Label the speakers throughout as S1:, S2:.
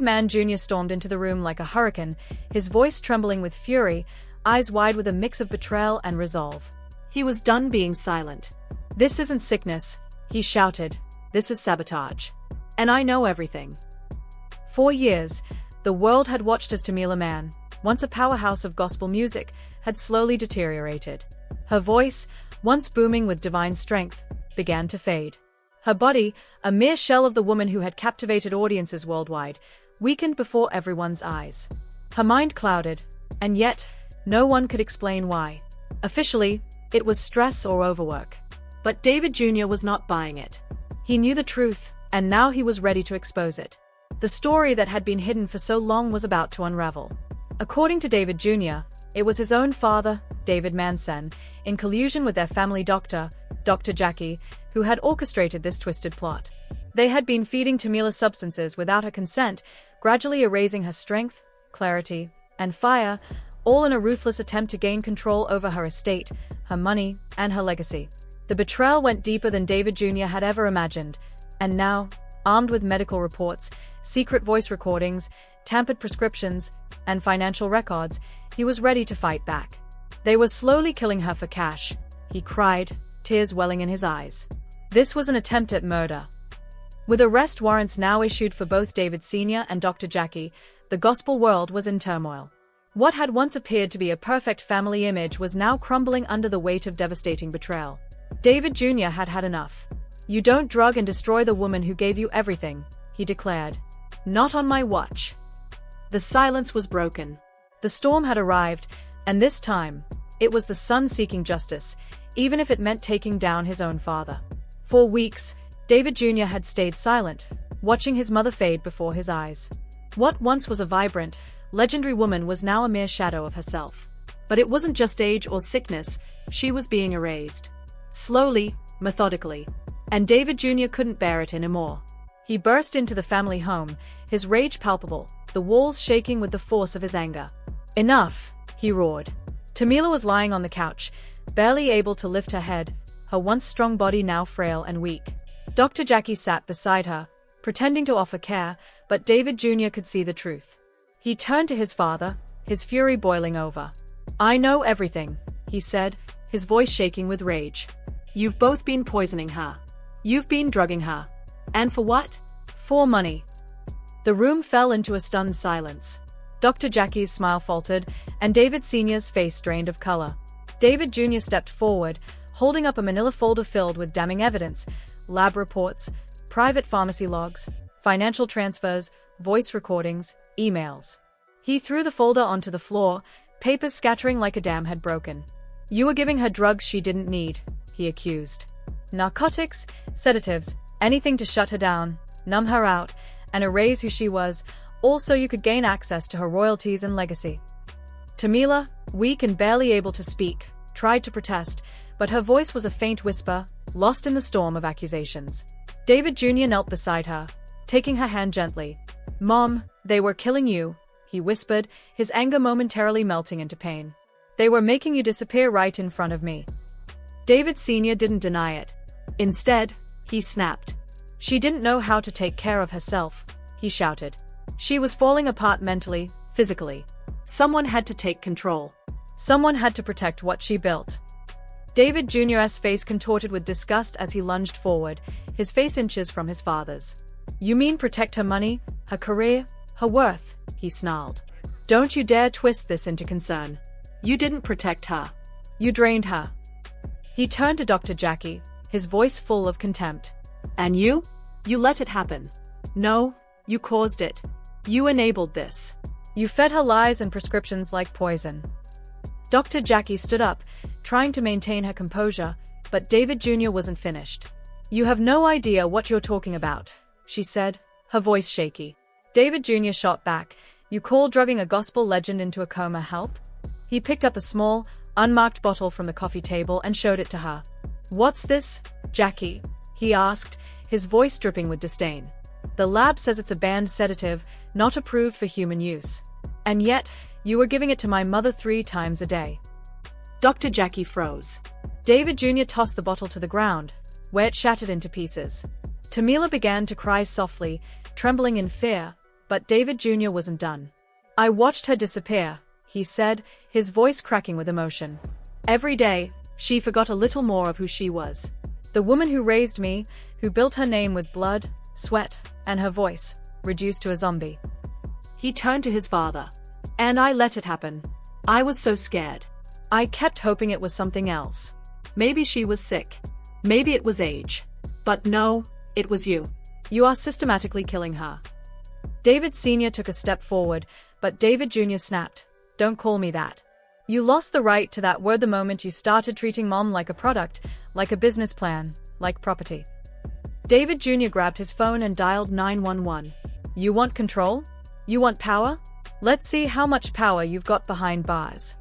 S1: Mann Jr. stormed into the room like a hurricane, his voice trembling with fury, eyes wide with a mix of betrayal and resolve. He was done being silent. "This isn't sickness," he shouted. "This is sabotage. And I know everything." For years, the world had watched as Tamela Mann, once a powerhouse of gospel music, had slowly deteriorated. Her voice, once booming with divine strength, began to fade. Her body, a mere shell of the woman who had captivated audiences worldwide, weakened before everyone's eyes. Her mind clouded, and yet, no one could explain why. Officially, it was stress or overwork. But David Jr. was not buying it. He knew the truth, and now he was ready to expose it. The story that had been hidden for so long was about to unravel. According to David Jr., it was his own father, David Mann, in collusion with their family doctor, Dr. Jackie, who had orchestrated this twisted plot. They had been feeding Tamela substances without her consent, gradually erasing her strength, clarity, and fire, all in a ruthless attempt to gain control over her estate, her money, and her legacy. The betrayal went deeper than David Jr. had ever imagined, and now, armed with medical reports, secret voice recordings, tampered prescriptions, and financial records, he was ready to fight back. "They were slowly killing her for cash," he cried, tears welling in his eyes. This was an attempt at murder. With arrest warrants now issued for both David Sr. and Dr. Jackie, the gospel world was in turmoil. What had once appeared to be a perfect family image was now crumbling under the weight of devastating betrayal. David Jr. had had enough. "You don't drug and destroy the woman who gave you everything," he declared. "Not on my watch." The silence was broken. The storm had arrived, and this time, it was the son seeking justice, even if it meant taking down his own father. For weeks, David Jr. had stayed silent, watching his mother fade before his eyes. What once was a vibrant, legendary woman was now a mere shadow of herself. But it wasn't just age or sickness, she was being erased. Slowly, methodically. And David Jr. couldn't bear it anymore. He burst into the family home, his rage palpable, the walls shaking with the force of his anger. "Enough," he roared. Tamela was lying on the couch, barely able to lift her head, her once strong body now frail and weak. Dr. Jackie sat beside her, pretending to offer care, but David Jr. could see the truth. He turned to his father, his fury boiling over. "I know everything," he said, his voice shaking with rage. "You've both been poisoning her. You've been drugging her. And for what? For money." The room fell into a stunned silence. Dr. Jackie's smile faltered, and David Sr.'s face drained of color. David Jr. stepped forward, holding up a manila folder filled with damning evidence, lab reports, private pharmacy logs, financial transfers, voice recordings, emails. He threw the folder onto the floor, papers scattering like a dam had broken. "You were giving her drugs she didn't need," he accused. "Narcotics, sedatives, anything to shut her down, numb her out, and erase who she was, all so you could gain access to her royalties and legacy." Tamela, weak and barely able to speak, tried to protest, but her voice was a faint whisper, lost in the storm of accusations. David Jr. knelt beside her, taking her hand gently. "Mom, they were killing you," he whispered, his anger momentarily melting into pain. "They were making you disappear right in front of me." David Sr. didn't deny it. Instead, he snapped. "She didn't know how to take care of herself," he shouted. "She was falling apart mentally, physically. Someone had to take control. Someone had to protect what she built." David Jr.'s face contorted with disgust as he lunged forward, his face inches from his father's. "You mean protect her money, her career, her worth?" he snarled. "Don't you dare twist this into concern. You didn't protect her. You drained her." He turned to Dr. Jackie, his voice full of contempt. "And you? You let it happen. No, you caused it. You enabled this. You fed her lies and prescriptions like poison." Dr. Jackie stood up, trying to maintain her composure, but David Jr. wasn't finished. "You have no idea what you're talking about," she said, her voice shaky. David Jr. shot back. "You call drugging a gospel legend into a coma help?" He picked up a small, unmarked bottle from the coffee table and showed it to her. "What's this, Jackie?" he asked, his voice dripping with disdain. "The lab says it's a banned sedative, not approved for human use. And yet, you were giving it to my mother 3 times a day." Dr. Jackie froze. David Jr. tossed the bottle to the ground, where it shattered into pieces. Tamela began to cry softly, trembling in fear, But David Jr. wasn't done. "I watched her disappear," he said, his voice cracking with emotion. "Every day, she forgot a little more of who she was. The woman who raised me, who built her name with blood, sweat, and her voice, reduced to a zombie." He turned to his father. "And I let it happen. I was so scared. I kept hoping it was something else. Maybe she was sick. Maybe it was age. But no, it was you. You are systematically killing her." David Sr. took a step forward, but David Jr. snapped, "Don't call me that. You lost the right to that word the moment you started treating Mom like a product, like a business plan, like property." David Jr. grabbed his phone and dialed 911. "You want control? You want power? Let's see how much power you've got behind bars."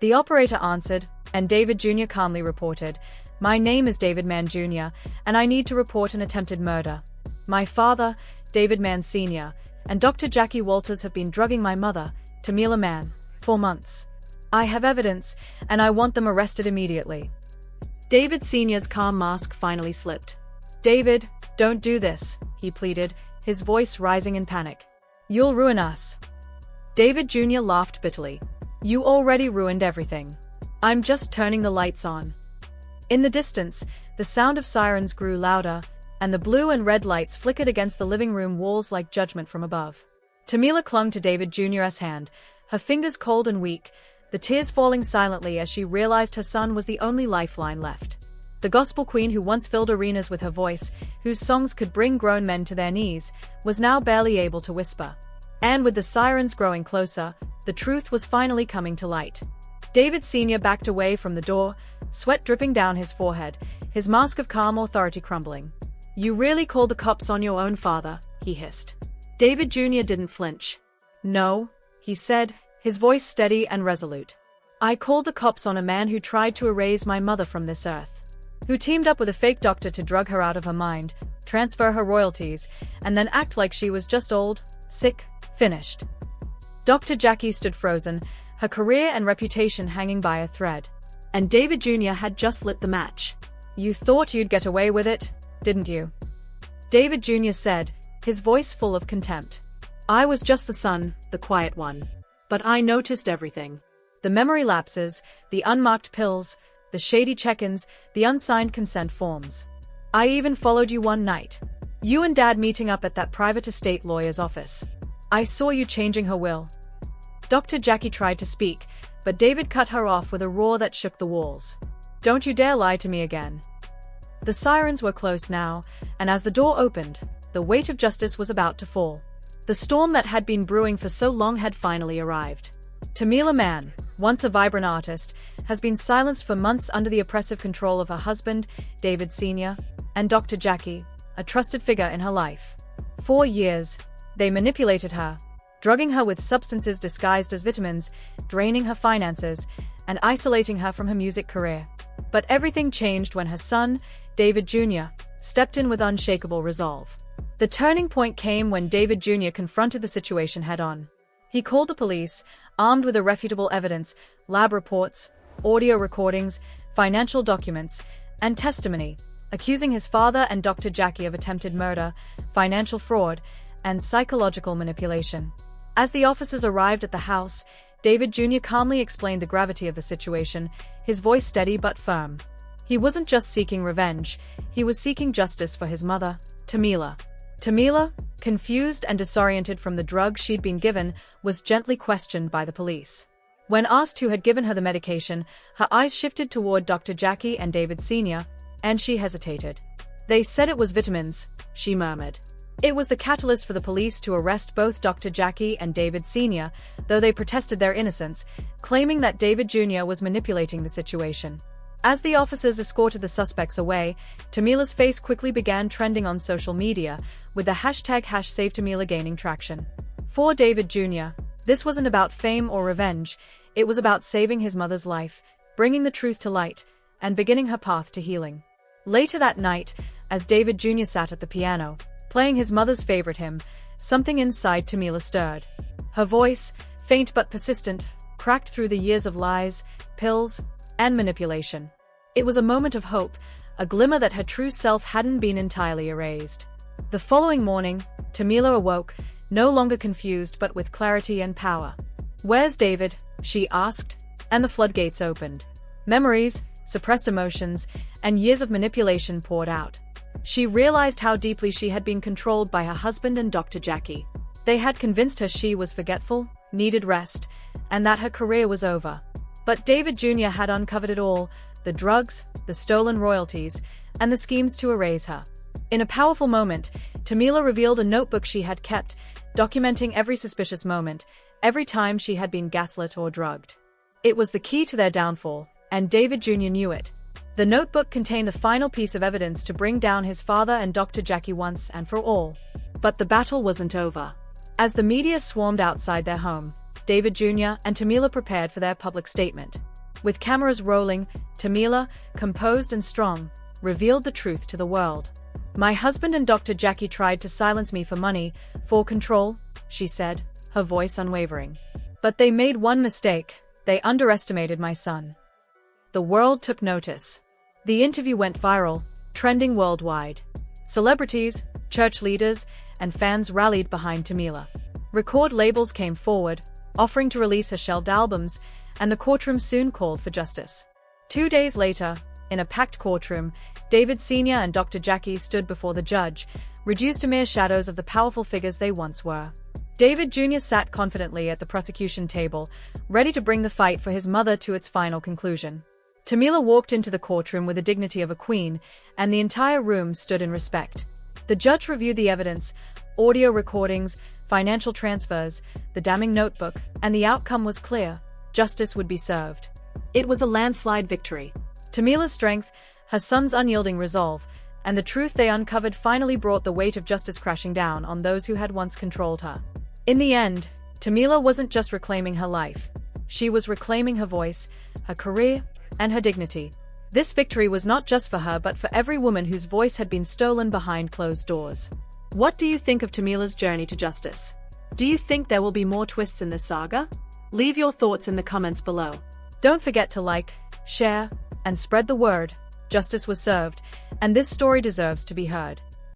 S1: The operator answered, and David Jr. calmly reported, "My name is David Mann Jr., and I need to report an attempted murder. My father, David Mann Sr., and Dr. Jackie Walters have been drugging my mother, Tamela Mann, for months. I have evidence, and I want them arrested immediately." David Sr.'s calm mask finally slipped. "David, don't do this," he pleaded, his voice rising in panic. "You'll ruin us." David Jr. laughed bitterly. "You already ruined everything. I'm just turning the lights on." In the distance, the sound of sirens grew louder, and the blue and red lights flickered against the living room walls like judgment from above. Tamela clung to David Jr.'s hand, her fingers cold and weak, the tears falling silently as she realized her son was the only lifeline left. The gospel queen who once filled arenas with her voice, whose songs could bring grown men to their knees, was now barely able to whisper. And with the sirens growing closer, the truth was finally coming to light. David Sr. backed away from the door, sweat dripping down his forehead, his mask of calm authority crumbling. "You really called the cops on your own father," he hissed. David Jr. didn't flinch. "No," he said, his voice steady and resolute. "I called the cops on a man who tried to erase my mother from this earth. Who teamed up with a fake doctor to drug her out of her mind, transfer her royalties, and then act like she was just old, sick, finished." Dr. Jackie stood frozen, her career and reputation hanging by a thread. And David Jr. had just lit the match. "You thought you'd get away with it, didn't you?" David Jr. said, his voice full of contempt. "I was just the son, the quiet one. But I noticed everything. The memory lapses, the unmarked pills, the shady check-ins, the unsigned consent forms. I even followed you one night. You and Dad meeting up at that private estate lawyer's office. I saw you changing her will." Dr. Jackie tried to speak, but David cut her off with a roar that shook the walls. "Don't you dare lie to me again." The sirens were close now, and as the door opened, the weight of justice was about to fall. The storm that had been brewing for so long had finally arrived. Tamela Mann, once a vibrant artist, has been silenced for months under the oppressive control of her husband, David Sr., and Dr. Jackie, a trusted figure in her life. 4 years, they manipulated her, drugging her with substances disguised as vitamins, draining her finances, and isolating her from her music career. But everything changed when her son, David Jr., stepped in with unshakable resolve. The turning point came when David Jr. confronted the situation head-on. He called the police, armed with irrefutable evidence, lab reports, audio recordings, financial documents, and testimony, accusing his father and Dr. Jackie of attempted murder, financial fraud, and psychological manipulation. As the officers arrived at the house, David Jr. calmly explained the gravity of the situation, his voice steady but firm. He wasn't just seeking revenge, he was seeking justice for his mother, Tamela. Tamela, confused and disoriented from the drug she'd been given, was gently questioned by the police. When asked who had given her the medication, her eyes shifted toward Dr. Jackie and David Sr., and she hesitated. "They said it was vitamins," she murmured. It was the catalyst for the police to arrest both Dr. Jackie and David Sr., though they protested their innocence, claiming that David Jr. was manipulating the situation. As the officers escorted the suspects away, Tamela's face quickly began trending on social media, with the hashtag #SaveTamela gaining traction. For David Jr., this wasn't about fame or revenge, it was about saving his mother's life, bringing the truth to light, and beginning her path to healing. Later that night, as David Jr. sat at the piano, playing his mother's favorite hymn, something inside Tamela stirred. Her voice, faint but persistent, cracked through the years of lies, pills, and manipulation. It was a moment of hope, a glimmer that her true self hadn't been entirely erased. The following morning, Tamela awoke, no longer confused but with clarity and power. "Where's David?" she asked, and the floodgates opened. Memories, suppressed emotions, and years of manipulation poured out. She realized how deeply she had been controlled by her husband and Dr. Jackie. They had convinced her she was forgetful, needed rest, and that her career was over. But David Jr. had uncovered it all: the drugs, the stolen royalties, and the schemes to erase her. In a powerful moment, Tamela revealed a notebook she had kept, documenting every suspicious moment, every time she had been gaslit or drugged. It was the key to their downfall, and David Jr. knew it. The notebook contained the final piece of evidence to bring down his father and Dr. Jackie once and for all. But the battle wasn't over. As the media swarmed outside their home, David Jr. and Tamela prepared for their public statement. With cameras rolling, Tamela, composed and strong, revealed the truth to the world. "My husband and Dr. Jackie tried to silence me for money, for control," she said, her voice unwavering. "But they made one mistake: they underestimated my son." The world took notice. The interview went viral, trending worldwide. Celebrities, church leaders, and fans rallied behind Tamela. Record labels came forward, offering to release her shelved albums, and the courtroom soon called for justice. 2 days later, in a packed courtroom, David Sr. and Dr. Jackie stood before the judge, reduced to mere shadows of the powerful figures they once were. David Jr. sat confidently at the prosecution table, ready to bring the fight for his mother to its final conclusion. Tamela walked into the courtroom with the dignity of a queen, and the entire room stood in respect. The judge reviewed the evidence: audio recordings, financial transfers, the damning notebook, and the outcome was clear: justice would be served. It was a landslide victory. Tamela's strength, her son's unyielding resolve, and the truth they uncovered finally brought the weight of justice crashing down on those who had once controlled her. In the end, Tamela wasn't just reclaiming her life. She was reclaiming her voice, her career, and her dignity. This victory was not just for her but for every woman whose voice had been stolen behind closed doors. What do you think of Tamela's journey to justice? Do you think there will be more twists in this saga? Leave your thoughts in the comments below. Don't forget to like, share, and spread the word. Justice was served, and this story deserves to be heard.